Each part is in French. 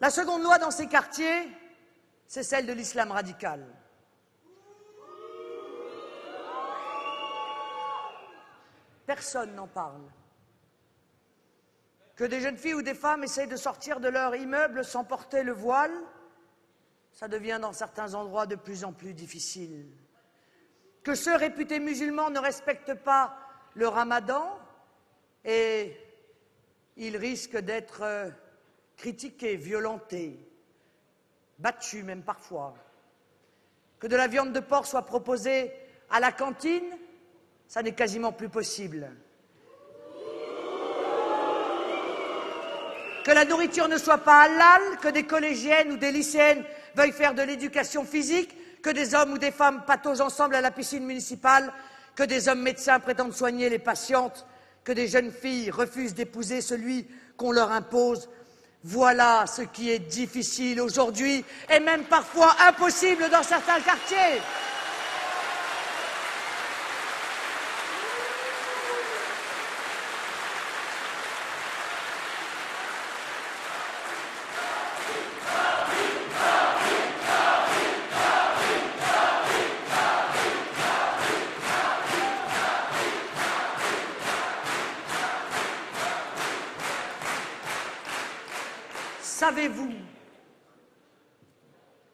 La seconde loi dans ces quartiers, c'est celle de l'islam radical. Personne n'en parle. Que des jeunes filles ou des femmes essayent de sortir de leur immeuble sans porter le voile, ça devient dans certains endroits de plus en plus difficile. Que ceux réputés musulmans ne respectent pas le ramadan et ils risquent d'être critiqués, violentés, battus même parfois. Que de la viande de porc soit proposée à la cantine, ça n'est quasiment plus possible. Que la nourriture ne soit pas halal, que des collégiennes ou des lycéennes veuillent faire de l'éducation physique, que des hommes ou des femmes pataugent ensemble à la piscine municipale, que des hommes médecins prétendent soigner les patientes, que des jeunes filles refusent d'épouser celui qu'on leur impose. Voilà ce qui est difficile aujourd'hui et même parfois impossible dans certains quartiers.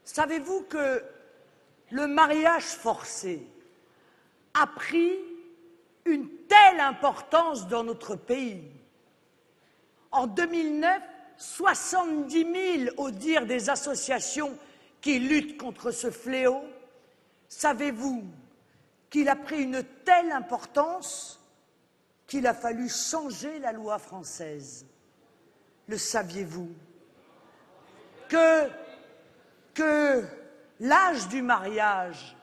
Savez-vous que le mariage forcé a pris une telle importance dans notre pays? En 2009, 70 000 au dire des associations qui luttent contre ce fléau. Savez-vous qu'il a pris une telle importance qu'il a fallu changer la loi française? Le saviez-vous? Que l'âge du mariage,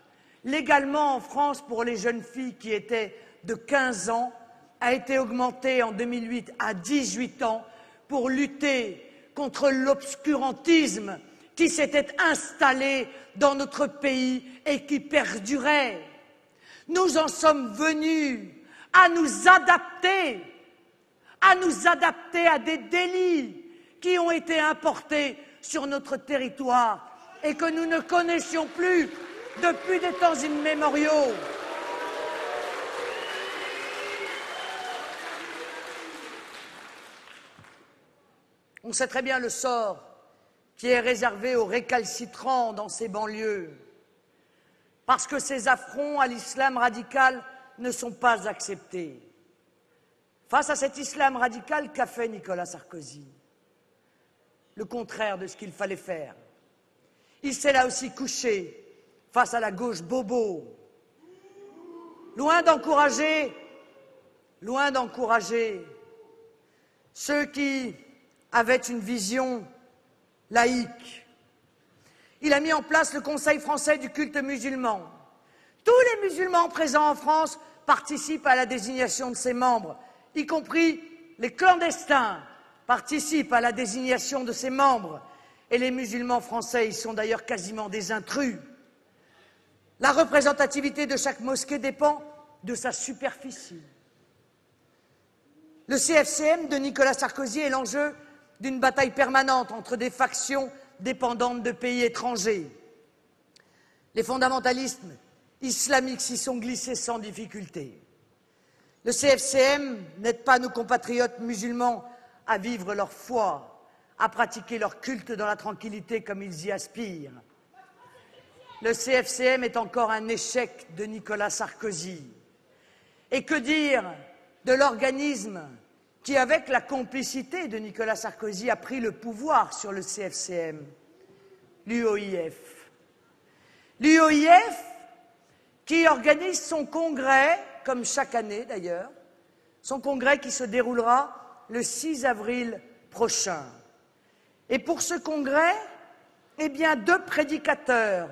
légalement en France pour les jeunes filles qui étaient de 15 ans, a été augmenté en 2008 à 18 ans pour lutter contre l'obscurantisme qui s'était installé dans notre pays et qui perdurait. Nous en sommes venus à nous adapter à des délits qui ont été importés sur notre territoire et que nous ne connaissions plus depuis des temps immémoriaux. On sait très bien le sort qui est réservé aux récalcitrants dans ces banlieues, parce que ces affronts à l'islam radical ne sont pas acceptés. Face à cet islam radical, qu'a fait Nicolas Sarkozy? Le contraire de ce qu'il fallait faire. Il s'est là aussi couché face à la gauche bobo. Loin d'encourager ceux qui avaient une vision laïque. Il a mis en place le Conseil français du culte musulman. Tous les musulmans présents en France participent à la désignation de ses membres, y compris les clandestins participent à la désignation de ses membres, et les musulmans français y sont d'ailleurs quasiment des intrus. La représentativité de chaque mosquée dépend de sa superficie. Le CFCM de Nicolas Sarkozy est l'enjeu d'une bataille permanente entre des factions dépendantes de pays étrangers. Les fondamentalistes islamiques s'y sont glissés sans difficulté. Le CFCM n'aide pas nos compatriotes musulmans à vivre leur foi, à pratiquer leur culte dans la tranquillité comme ils y aspirent. Le CFCM est encore un échec de Nicolas Sarkozy. Et que dire de l'organisme qui, avec la complicité de Nicolas Sarkozy, a pris le pouvoir sur le CFCM, l'UOIF. L'UOIF qui organise son congrès, comme chaque année d'ailleurs, son congrès qui se déroulera le 6 avril prochain. Et pour ce congrès, eh bien, 2 prédicateurs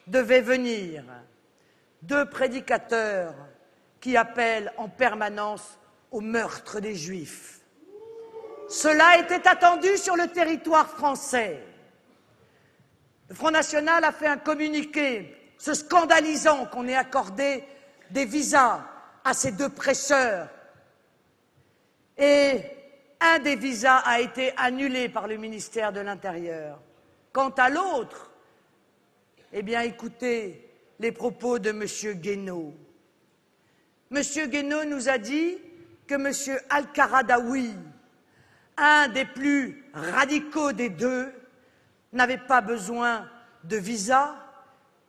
devaient venir. 2 prédicateurs qui appellent en permanence au meurtre des Juifs. Cela était attendu sur le territoire français. Le Front National a fait un communiqué, se scandalisant qu'on ait accordé des visas à ces 2 prêcheurs et un des visas a été annulé par le ministère de l'Intérieur. Quant à l'autre, eh bien, écoutez les propos de M. Guénaud. M. Guénaud nous a dit que M. Al-Qaradawi, un des plus radicaux des deux, n'avait pas besoin de visa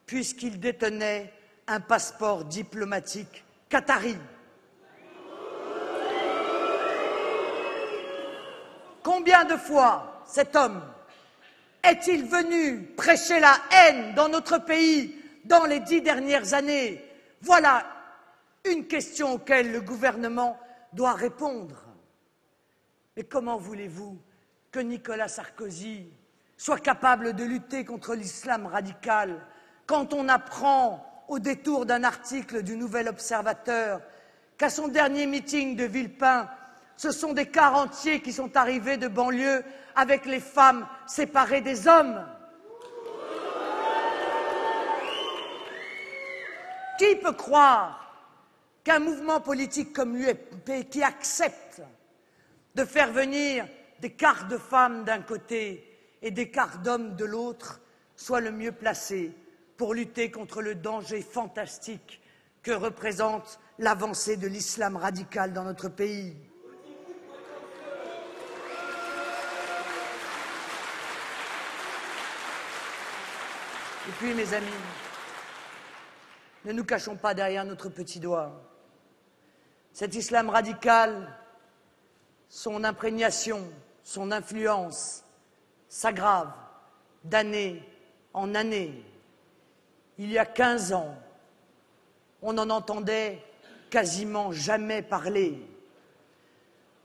puisqu'il détenait un passeport diplomatique qatari. Combien de fois cet homme est-il venu prêcher la haine dans notre pays dans les 10 dernières années? Voilà une question auquel le gouvernement doit répondre. Mais comment voulez-vous que Nicolas Sarkozy soit capable de lutter contre l'islam radical quand on apprend au détour d'un article du Nouvel Observateur qu'à son dernier meeting de Villepin, ce sont des quarts entiers qui sont arrivés de banlieue avec les femmes séparées des hommes? Qui peut croire qu'un mouvement politique comme l'UMP, qui accepte de faire venir des quarts de femmes d'un côté et des quarts d'hommes de l'autre, soit le mieux placé pour lutter contre le danger fantastique que représente l'avancée de l'islam radical dans notre pays? Et puis, mes amis, ne nous cachons pas derrière notre petit doigt. Cet islam radical, son imprégnation, son influence s'aggrave d'année en année. Il y a 15 ans, on n'en entendait quasiment jamais parler,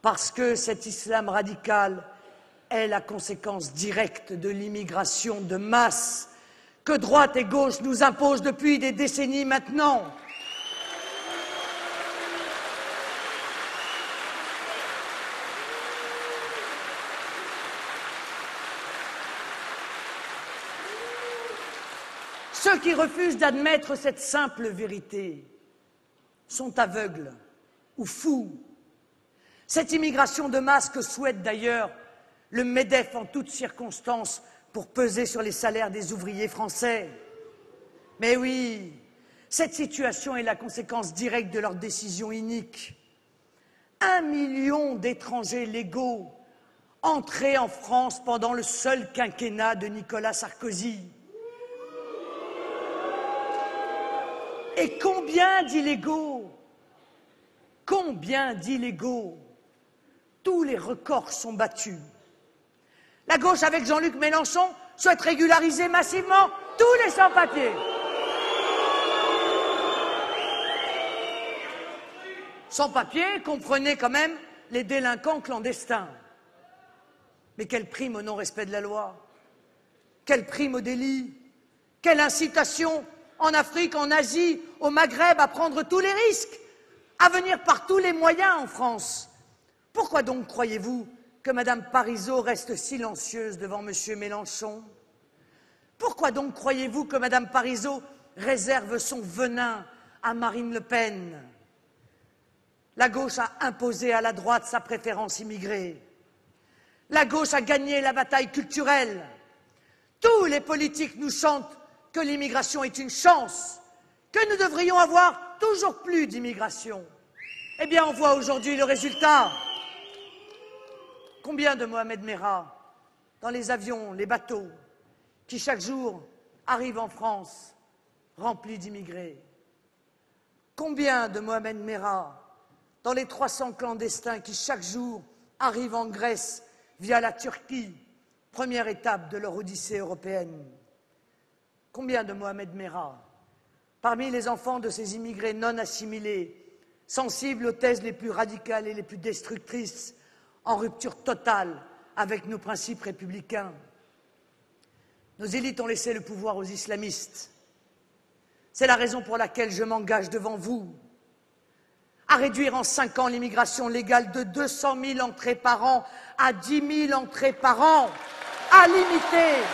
parce que cet islam radical est la conséquence directe de l'immigration de masse que droite et gauche nous imposent depuis des décennies maintenant. Ceux qui refusent d'admettre cette simple vérité sont aveugles ou fous. Cette immigration de masse que souhaite d'ailleurs le MEDEF en toutes circonstances pour peser sur les salaires des ouvriers français. Mais oui, cette situation est la conséquence directe de leur décision inique. 1 million d'étrangers légaux entrés en France pendant le seul quinquennat de Nicolas Sarkozy. Et combien d'illégaux? Combien d'illégaux? Tous les records sont battus. La gauche, avec Jean-Luc Mélenchon, souhaite régulariser massivement tous les sans-papiers. Sans-papiers, comprenez quand même les délinquants clandestins. Mais quelle prime au non-respect de la loi? Quelle prime au délit? Quelle incitation en Afrique, en Asie, au Maghreb à prendre tous les risques, à venir par tous les moyens en France? Pourquoi donc croyez-vous que Mme Parisot reste silencieuse devant M. Mélenchon? Pourquoi donc croyez-vous que Mme Parisot réserve son venin à Marine Le Pen? La gauche a imposé à la droite sa préférence immigrée. La gauche a gagné la bataille culturelle. Tous les politiques nous chantent que l'immigration est une chance, que nous devrions avoir toujours plus d'immigration. Eh bien, on voit aujourd'hui le résultat. Combien de Mohamed Merah dans les avions, les bateaux, qui chaque jour arrivent en France remplis d'immigrés? Combien de Mohamed Merah dans les 300 clandestins qui chaque jour arrivent en Grèce via la Turquie, première étape de leur odyssée européenne? Combien de Mohamed Merah parmi les enfants de ces immigrés non assimilés, sensibles aux thèses les plus radicales et les plus destructrices, en rupture totale avec nos principes républicains? Nos élites ont laissé le pouvoir aux islamistes. C'est la raison pour laquelle je m'engage devant vous à réduire en 5 ans l'immigration légale de 200 000 entrées par an à 10 000 entrées par an, à limiter